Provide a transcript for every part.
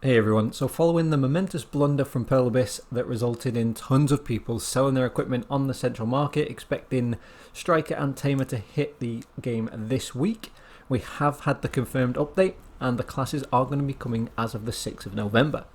Hey everyone, so following the momentous blunder from Pearl Abyss that resulted in tons of people selling their equipment on the central market expecting Striker and Tamer to hit the game this week, we have had the confirmed update and the classes are going to be coming as of the 6th of November.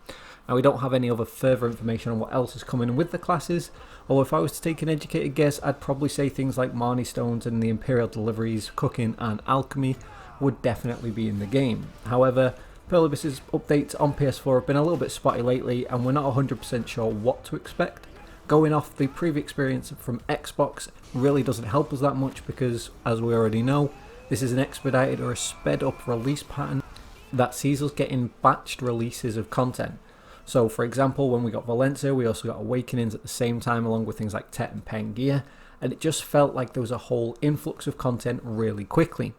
Now we don't have any other further information on what else is coming with the classes, although if I was to take an educated guess I'd probably say things like Marnie Stones and the Imperial Deliveries, Cooking and Alchemy would definitely be in the game. However, Pearl Abyss's updates on PS4 have been a little bit spotty lately and we're not 100% sure what to expect. Going off the previous experience from Xbox really doesn't help us that much because, as we already know, this is an expedited or a sped up release pattern that sees us getting batched releases of content. So for example, when we got Valencia, we also got Awakenings at the same time along with things like Tet and Pangaea, and it just felt like there was a whole influx of content really quickly.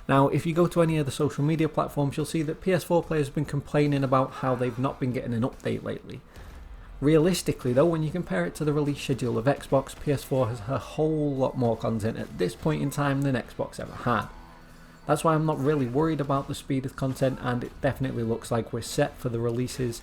Now, if you go to any of the social media platforms, you'll see that PS4 players have been complaining about how they've not been getting an update lately. Realistically though, when you compare it to the release schedule of Xbox, PS4 has a whole lot more content at this point in time than Xbox ever had. That's why I'm not really worried about the speed of content, and it definitely looks like we're set for the releases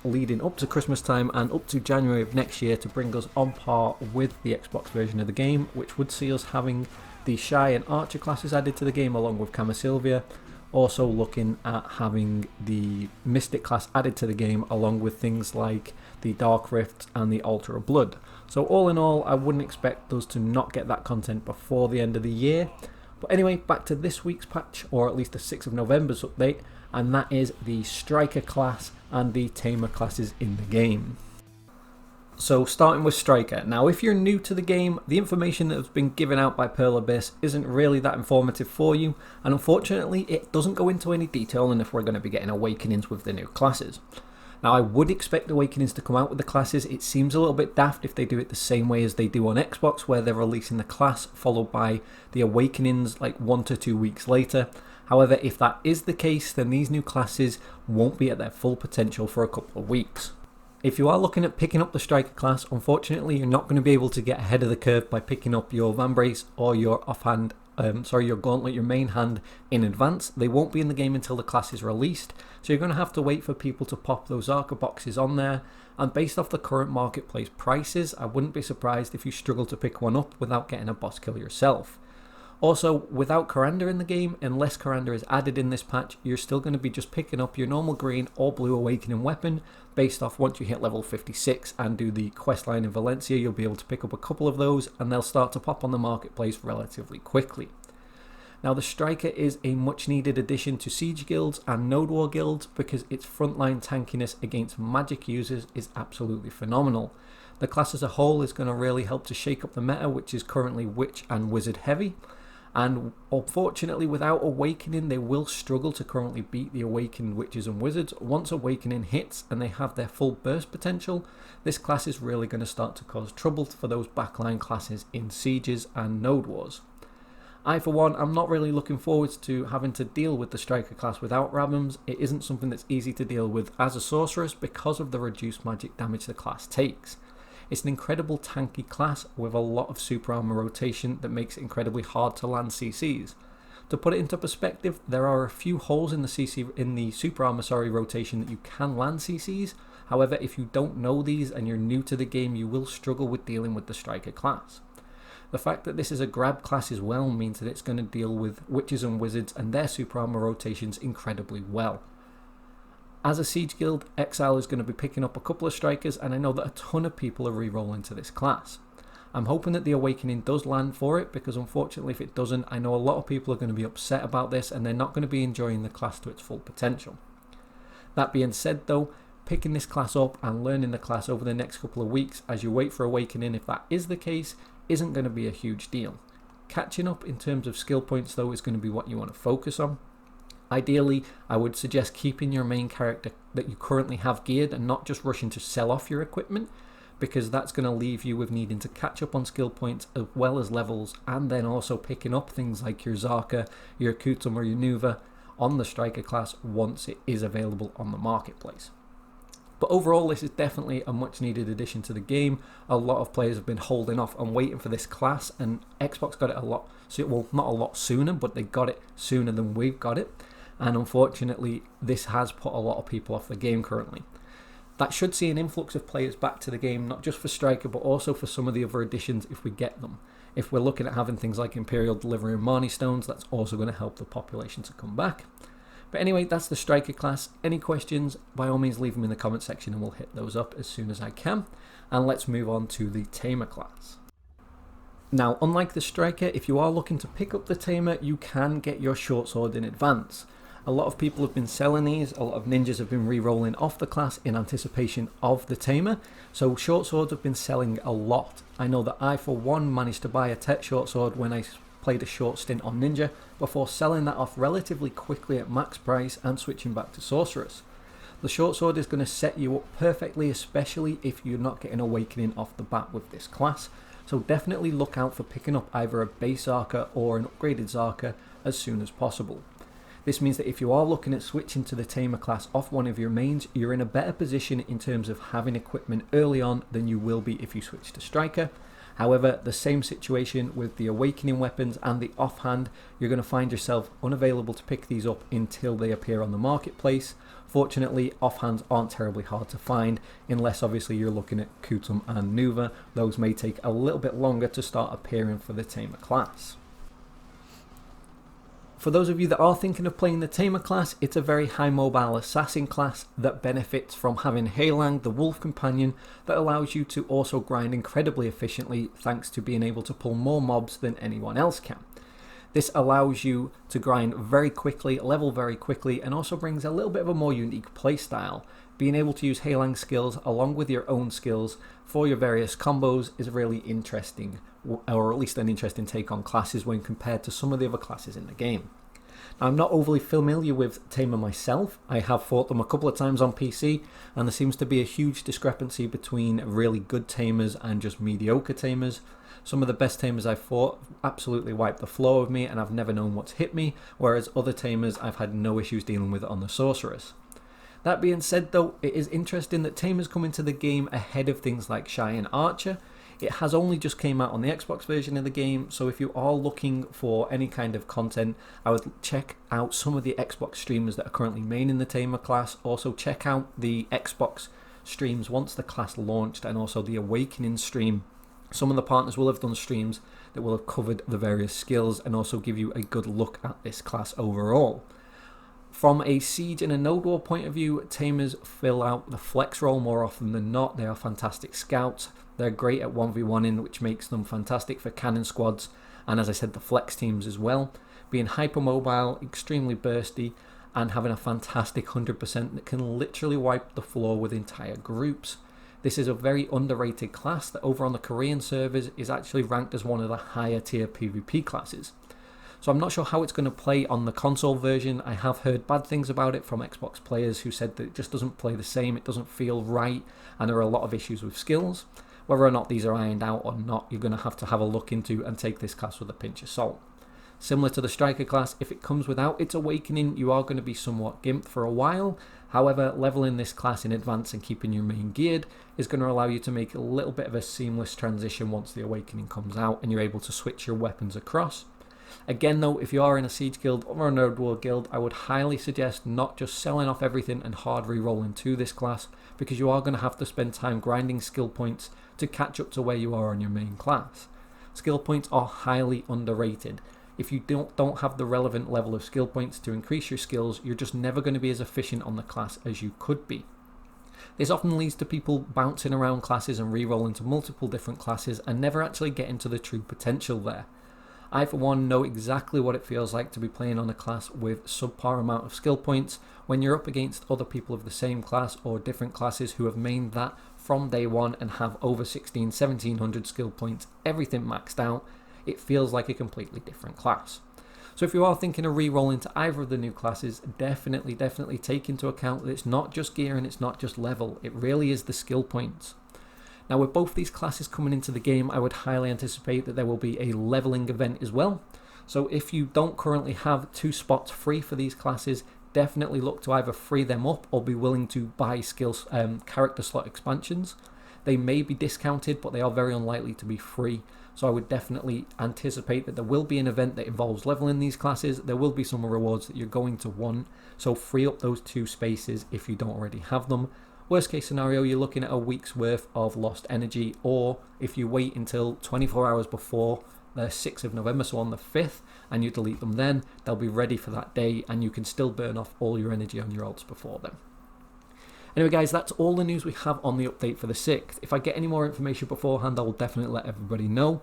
leading up to Christmas time and up to January of next year to bring us on par with the Xbox version of the game, which would see us having the Shy and Archer classes added to the game along with Camasylvia, also looking at having the Mystic class added to the game along with things like the Dark Rift and the Altar of Blood. So all in all, I wouldn't expect us to not get that content before the end of the year. But anyway, back to this week's patch, or at least the 6th of November's update, and that is the Striker class and the Tamer classes in the game. So starting with Stryker. Now if you're new to the game, the information that has been given out by Pearl Abyss isn't really that informative for you, and unfortunately it doesn't go into any detail on if we're going to be getting Awakenings with the new classes. Now I would expect Awakenings to come out with the classes. It seems a little bit daft if they do it the same way as they do on Xbox, where they're releasing the class followed by the Awakenings like 1 to 2 weeks later. However, if that is the case, then these new classes won't be at their full potential for a couple of weeks. If you are looking at picking up the Striker class, unfortunately you're not going to be able to get ahead of the curve by picking up your Vambrace or your your Gauntlet, your main hand in advance. They won't be in the game until the class is released, so you're going to have to wait for people to pop those Arca boxes on there, and based off the current marketplace prices, I wouldn't be surprised if you struggle to pick one up without getting a boss kill yourself. Also, without Coranda in the game, unless Coranda is added in this patch, you're still going to be just picking up your normal green or blue Awakening weapon based off once you hit level 56 and do the questline in Valencia. You'll be able to pick up a couple of those and they'll start to pop on the marketplace relatively quickly. Now the Striker is a much needed addition to Siege guilds and Node War guilds because its frontline tankiness against magic users is absolutely phenomenal. The class as a whole is going to really help to shake up the meta, which is currently Witch and Wizard heavy. And unfortunately without Awakening they will struggle to currently beat the Awakened Witches and Wizards. Once Awakening hits and they have their full burst potential, this class is really going to start to cause trouble for those backline classes in Sieges and Node Wars. I for one am not really looking forward to having to deal with the Striker class without Rabams. It isn't something that's easy to deal with as a sorceress because of the reduced magic damage the class takes. It's an incredible tanky class with a lot of super armor rotation that makes it incredibly hard to land CCs. To put it into perspective, there are a few holes in the super armor rotation that you can land CCs. However, if you don't know these and you're new to the game, you will struggle with dealing with the Striker class. The fact that this is a grab class as well means that it's going to deal with Witches and Wizards and their super armor rotations incredibly well. As a Siege guild, Exile is going to be picking up a couple of Strikers, and I know that a ton of people are re-rolling to this class. I'm hoping that the Awakening does land for it, because unfortunately if it doesn't, I know a lot of people are going to be upset about this and they're not going to be enjoying the class to its full potential. That being said though, picking this class up and learning the class over the next couple of weeks as you wait for Awakening, if that is the case, isn't going to be a huge deal. Catching up in terms of skill points though is going to be what you want to focus on. Ideally, I would suggest keeping your main character that you currently have geared and not just rushing to sell off your equipment, because that's going to leave you with needing to catch up on skill points as well as levels, and then also picking up things like your Zarka, your Kutum or your Nuva on the Striker class once it is available on the marketplace. But overall, this is definitely a much needed addition to the game. A lot of players have been holding off and waiting for this class, and Xbox got it a lot, well, not a lot sooner, but they got it sooner than we've got it. and unfortunately this has put a lot of people off the game currently. That should see an influx of players back to the game, not just for Stryker but also for some of the other additions if we get them. If we're looking at having things like Imperial Delivery and Marnie Stones, that's also going to help the population to come back. But anyway, that's the Stryker class. Any questions, by all means leave them in the comment section and we'll hit those up as soon as I can. And let's move on to the Tamer class. Now, unlike the Stryker, if you are looking to pick up the Tamer, you can get your short sword in advance. A lot of people have been selling these, a lot of ninjas have been re-rolling off the class in anticipation of the Tamer, so short swords have been selling a lot. I know that I, for one, managed to buy a tech short sword when I played a short stint on ninja, before selling that off relatively quickly at max price and switching back to sorceress. The short sword is going to set you up perfectly, especially if you're not getting awakening off the bat with this class, so definitely look out for picking up either a base Zarka or an upgraded Zarka as soon as possible. This means that if you are looking at switching to the Tamer class off one of your mains, you're in a better position in terms of having equipment early on than you will be if you switch to Stryker. However, the same situation with the awakening weapons and the offhand, you're going to find yourself unavailable to pick these up until they appear on the marketplace. Fortunately, offhands aren't terribly hard to find, unless obviously you're looking at Kutum and Nuva. Those may take a little bit longer to start appearing for the Tamer class. For those of you that are thinking of playing the Tamer class, it's a very high mobile assassin class that benefits from having Heilang, the wolf companion, that allows you to also grind incredibly efficiently thanks to being able to pull more mobs than anyone else can. This allows you to grind very quickly, level very quickly, and also brings a little bit of a more unique playstyle. Being able to use Heilang's skills along with your own skills for your various combos is really interesting, or at least an interesting take on classes when compared to some of the other classes in the game. Now, I'm not overly familiar with Tamer myself. I have fought them a couple of times on PC, and there seems to be a huge discrepancy between really good Tamers and just mediocre Tamers. Some of the best Tamers I've fought absolutely wipe the floor with me and I've never known what's hit me, whereas other Tamers I've had no issues dealing with on the Sorceress. That being said though, it is interesting that Tamers come into the game ahead of things like Shy and Archer. It has only just came out on the Xbox version of the game, so if you are looking for any kind of content, I would check out some of the Xbox streamers that are currently maining the Tamer class. Also check out the Xbox streams once the class launched, and also the Awakening stream. Some of the partners will have done streams that will have covered the various skills and also give you a good look at this class overall. From a siege and a node war point of view, Tamers fill out the flex role more often than not. They are fantastic scouts. They're great at 1v1ing, which makes them fantastic for cannon squads, and as I said, the flex teams as well. Being hypermobile, extremely bursty, and having a fantastic 100% that can literally wipe the floor with entire groups. This is a very underrated class that over on the Korean servers is actually ranked as one of the higher tier PvP classes. So I'm not sure how it's going to play on the console version. I have heard bad things about it from Xbox players who said that it just doesn't play the same, it doesn't feel right, and there are a lot of issues with skills. Whether or not these are ironed out or not, you're going to have a look into and take this class with a pinch of salt. Similar to the Stryker class, if it comes without its awakening, you are going to be somewhat gimped for a while. However, leveling this class in advance and keeping your main geared is going to allow you to make a little bit of a seamless transition once the awakening comes out and you're able to switch your weapons across. Again though, if you are in a siege guild or a node war guild, I would highly suggest not just selling off everything and hard re-rolling to this class, because you are going to have to spend time grinding skill points to catch up to where you are on your main class. Skill points are highly underrated. If you don't have the relevant level of skill points to increase your skills, you're just never going to be as efficient on the class as you could be. This often leads to people bouncing around classes and re-rolling to multiple different classes and never actually getting to the true potential there. I for one know exactly what it feels like to be playing on a class with subpar amount of skill points when you're up against other people of the same class or different classes who have mained that from day one and have over 1700 skill points, everything maxed out. It feels like a completely different class. So if you are thinking of re-rolling to either of the new classes, definitely take into account that it's not just gear and it's not just level, it really is the skill points. Now with both these classes coming into the game, I would highly anticipate that there will be a leveling event as well. So if you don't currently have 2 spots free for these classes, definitely look to either free them up or be willing to buy character slot expansions. They may be discounted, but they are very unlikely to be free. So I would definitely anticipate that there will be an event that involves leveling these classes. There will be some rewards that you're going to want, so free up those 2 spaces if you don't already have them. Worst case scenario, you're looking at a week's worth of lost energy, or if you wait until 24 hours before the 6th of November, so on the 5th, and you delete them then, they'll be ready for that day, and you can still burn off all your energy on your ults before then. Anyway guys, that's all the news we have on the update for the 6th. If I get any more information beforehand, I will definitely let everybody know.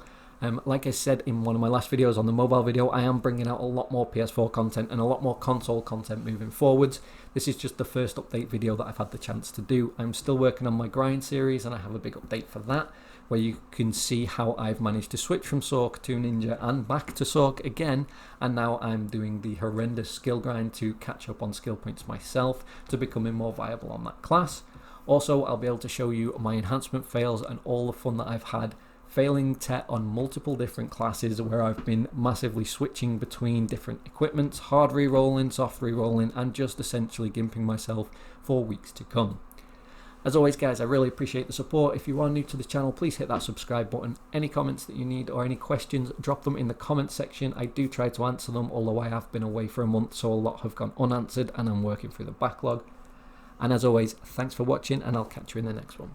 Like I said in one of my last videos on the mobile video, I am bringing out a lot more PS4 content and a lot more console content moving forwards. This is just the first update video that I've had the chance to do. I'm still working on my grind series, and I have a big update for that, where you can see how I've managed to switch from Sork to Ninja and back to Sork again, and now I'm doing the horrendous skill grind to catch up on skill points myself to becoming more viable on that class. Also, I'll be able to show you my enhancement fails and all the fun that I've had failing Tet on multiple different classes, where I've been massively switching between different equipments, hard re-rolling, soft re-rolling, and just essentially gimping myself for weeks to come. As always guys, I really appreciate the support. If you are new to the channel, please hit that subscribe button. Any comments that you need or any questions, drop them in the comments section. I do try to answer them, although I have been away for a month, so a lot have gone unanswered and I'm working through the backlog. And as always, thanks for watching, and I'll catch you in the next one.